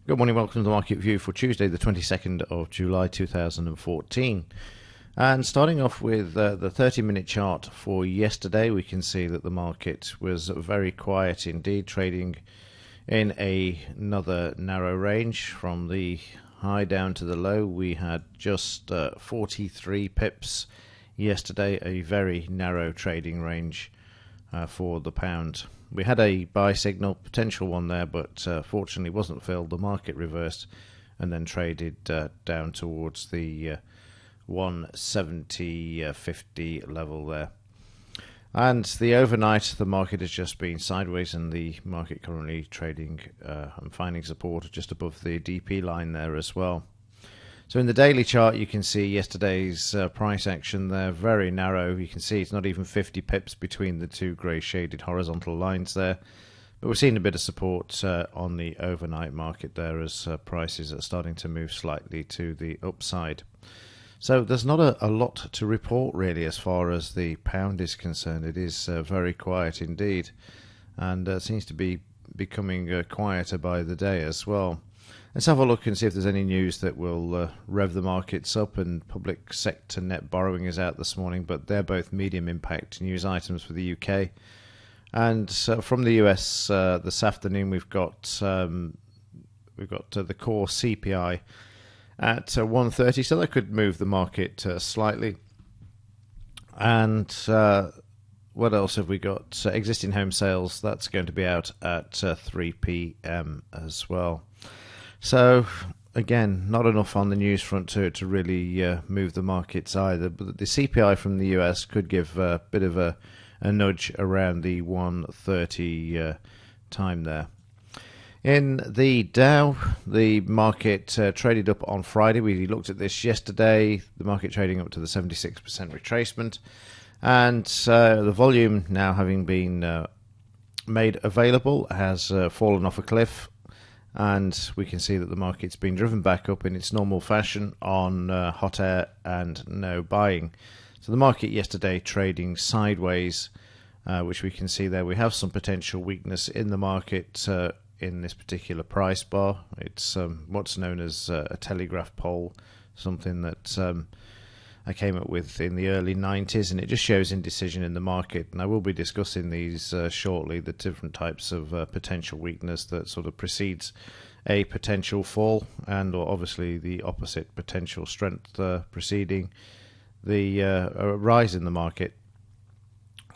Good morning, welcome to the Market View for Tuesday, the 22nd of July 2014. And starting off with the 30-minute chart for yesterday, we can see that the market was very quiet indeed, trading in another narrow range. From the high down to the low, we had just 43 pips yesterday, a very narrow trading range for the pound. We had a buy signal, potential one there, but fortunately wasn't filled. The market reversed and then traded down towards the 170.50 level there. And the overnight, the market has just been sideways, and the market currently trading and finding support just above the DP line there as well. So in the daily chart, you can see yesterday's price action there, very narrow. You can see it's not even 50 pips between the two grey shaded horizontal lines there. But we're seeing a bit of support on the overnight market there as prices are starting to move slightly to the upside. So there's not a lot to report really as far as the pound is concerned. It is very quiet indeed, and seems to be becoming quieter by the day as well. Let's have a look and see if there's any news that will rev the markets up. And public sector net borrowing is out this morning, but they're both medium impact news items for the UK. And from the US this afternoon, we've got the core CPI at 130, so that could move the market slightly. And what else have we got? Existing home sales, that's going to be out at 3 p.m. as well. So, again, not enough on the news front to really move the markets either. But the CPI from the US could give a bit of a nudge around the 130 time there. In the Dow, the market traded up on Friday. We looked at this yesterday. The market trading up to the 76% retracement. And the volume now having been made available has fallen off a cliff. And we can see that the market's been driven back up in its normal fashion on hot air and no buying. So the market yesterday trading sideways, which we can see there. We have some potential weakness in the market in this particular price bar. It's what's known as a telegraph pole, something that I came up with in the early 90s, and it just shows indecision in the market. And I will be discussing these shortly, the different types of potential weakness that sort of precedes a potential fall, and or obviously the opposite, potential strength preceding the rise in the market.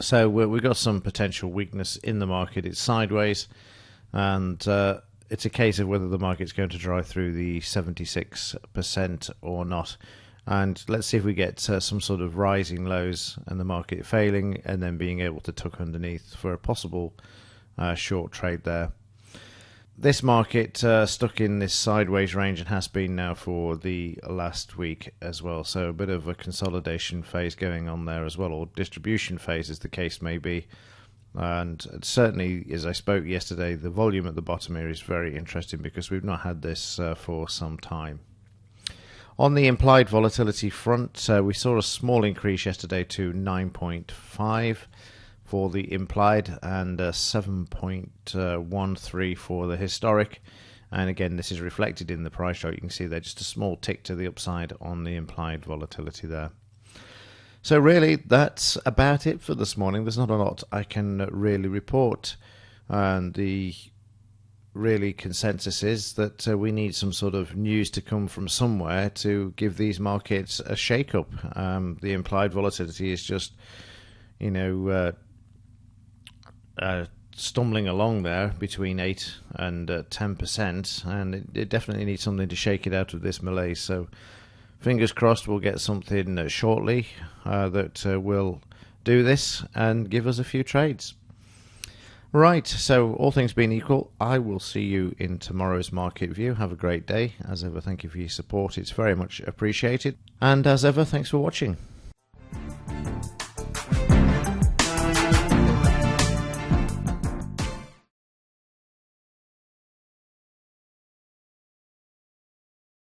So we've got some potential weakness in the market. It's sideways, and it's a case of whether the market's going to drive through the 76% or not. And let's see if we get some sort of rising lows and the market failing, and then being able to tuck underneath for a possible short trade there. This market stuck in this sideways range and has been now for the last week as well. So a bit of a consolidation phase going on there as well, or distribution phase as the case may be. And certainly, as I spoke yesterday, the volume at the bottom here is very interesting because we've not had this for some time. On the implied volatility front, we saw a small increase yesterday to 9.5 for the implied and 7.13 for the historic. And again, this is reflected in the price chart. You can see there just a small tick to the upside on the implied volatility there. So really, that's about it for this morning. There's not a lot I can really report. And the really consensus is that we need some sort of news to come from somewhere to give these markets a shake-up. The implied volatility is just, stumbling along there between 8 and 10%, and it definitely needs something to shake it out of this malaise. So fingers crossed we'll get something shortly that will do this and give us a few trades. Right, so all things being equal, I will see you in tomorrow's market view. Have a great day. As ever, thank you for your support. It's very much appreciated. And as ever, thanks for watching.